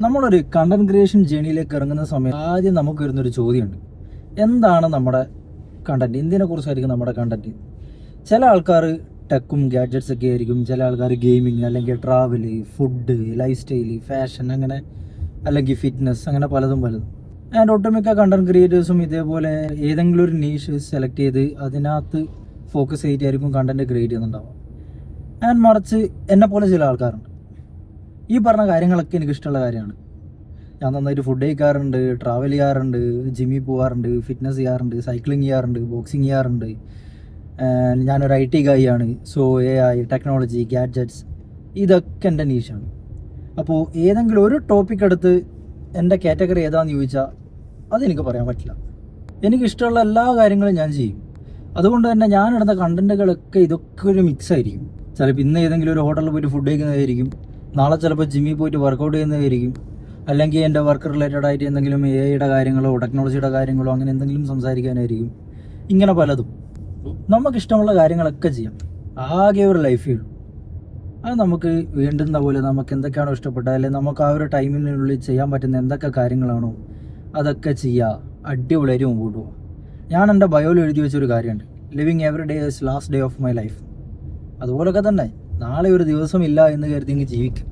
നമ്മളൊരു content creation ജേണിയിലേക്ക് ഇറങ്ങുന്ന സമയം ആദ്യം നമുക്ക് വരുന്നൊരു ചോദ്യമുണ്ട്. എന്താണ് നമ്മുടെ കണ്ടന്റ്? എന്തിനെ കുറിച്ചായിരിക്കും നമ്മുടെ കണ്ടന്റ്? ചില ആൾക്കാർ ടെക്കും ഗാഡ്ജറ്റ്സ് ഒക്കെ ആയിരിക്കും, ചില ആൾക്കാർ ഗെയിമിങ്, അല്ലെങ്കിൽ travel, food, life style, fashion, അങ്ങനെ അല്ലെങ്കിൽ ഫിറ്റ്നസ്, അങ്ങനെ പലതും. ആൻഡ് ഒട്ടുമിക്ക കണ്ടന്റ് ക്രിയേറ്റേഴ്സും ഇതേപോലെ ഏതെങ്കിലും ഒരു നീഷ് സെലക്ട് ചെയ്ത് അതിനകത്ത് ഫോക്കസ് ചെയ്തിട്ടായിരിക്കും കണ്ടന്റ് ക്രിയേറ്റ് ചെയ്യുന്നുണ്ടാവുക. ആൻഡ് മറിച്ച് എന്നെപ്പോലെ ചില ആൾക്കാരുണ്ട്. ഈ പറഞ്ഞ കാര്യങ്ങളൊക്കെ എനിക്കിഷ്ടമുള്ള കാര്യമാണ്. ഞാൻ നന്നായിട്ട് ഫുഡ് കഴിക്കാറുണ്ട്, ട്രാവൽ ചെയ്യാറുണ്ട്, ജിമ്മിൽ പോകാറുണ്ട്, ഫിറ്റ്നസ് ചെയ്യാറുണ്ട്, സൈക്ലിംഗ് ചെയ്യാറുണ്ട്, ബോക്സിങ് ചെയ്യാറുണ്ട്. ഞാനൊരു IT ഗായിയാണ്. സോ AI, ടെക്നോളജി, ഗാഡ്ജറ്റ്സ്, ഇതൊക്കെ എൻ്റെ നീഷാണ്. അപ്പോൾ ഏതെങ്കിലും ഒരു ടോപ്പിക് എടുത്ത് എൻ്റെ കാറ്റഗറി ഏതാണെന്ന് ചോദിച്ചാൽ അതെനിക്ക് പറയാൻ പറ്റില്ല. എനിക്കിഷ്ടമുള്ള എല്ലാ കാര്യങ്ങളും ഞാൻ ചെയ്യും. അതുകൊണ്ട് തന്നെ ഞാനിടുന്ന കണ്ടൻറ്റുകളൊക്കെ ഇതൊക്കെ ഒരു മിക്സ് ആയിരിക്കും. ചിലപ്പോൾ ഇന്ന് ഏതെങ്കിലും ഒരു ഹോട്ടലിൽ പോയിട്ട് ഫുഡ് കഴിക്കുന്നതായിരിക്കും, നാളെ ചിലപ്പോൾ ജിമ്മിൽ പോയിട്ട് വർക്കൗട്ട് ചെയ്യുന്നതായിരിക്കും, അല്ലെങ്കിൽ എൻ്റെ വർക്ക് റിലേറ്റഡ് ആയിട്ട് എന്തെങ്കിലും AI കാര്യങ്ങളോ ടെക്നോളജിയുടെ കാര്യങ്ങളോ അങ്ങനെ എന്തെങ്കിലും സംസാരിക്കാനായിരിക്കും. ഇങ്ങനെ പലതും. നമുക്കിഷ്ടമുള്ള കാര്യങ്ങളൊക്കെ ചെയ്യാം. ആകെ ഒരു ലൈഫേ ഉള്ളൂ. അത് നമുക്ക് വേണ്ടുന്ന പോലെ നമുക്ക് എന്തൊക്കെയാണോ ഇഷ്ടപ്പെട്ടത്, അല്ലെങ്കിൽ നമുക്ക് ആ ഒരു ടൈമിനുള്ളിൽ ചെയ്യാൻ പറ്റുന്ന എന്തൊക്കെ കാര്യങ്ങളാണോ അതൊക്കെ ചെയ്യുക. അടിപൊളിയായിട്ട് മുമ്പോട്ട് പോകാം. ഞാൻ എൻ്റെ ബയോയിൽ എഴുതി വെച്ചൊരു കാര്യമുണ്ട്, living every day is last day of my life. അതുപോലൊക്കെ തന്നെ നാളെ ഒരു ദിവസമില്ല എന്ന് കരുതി ജീവിക്കും.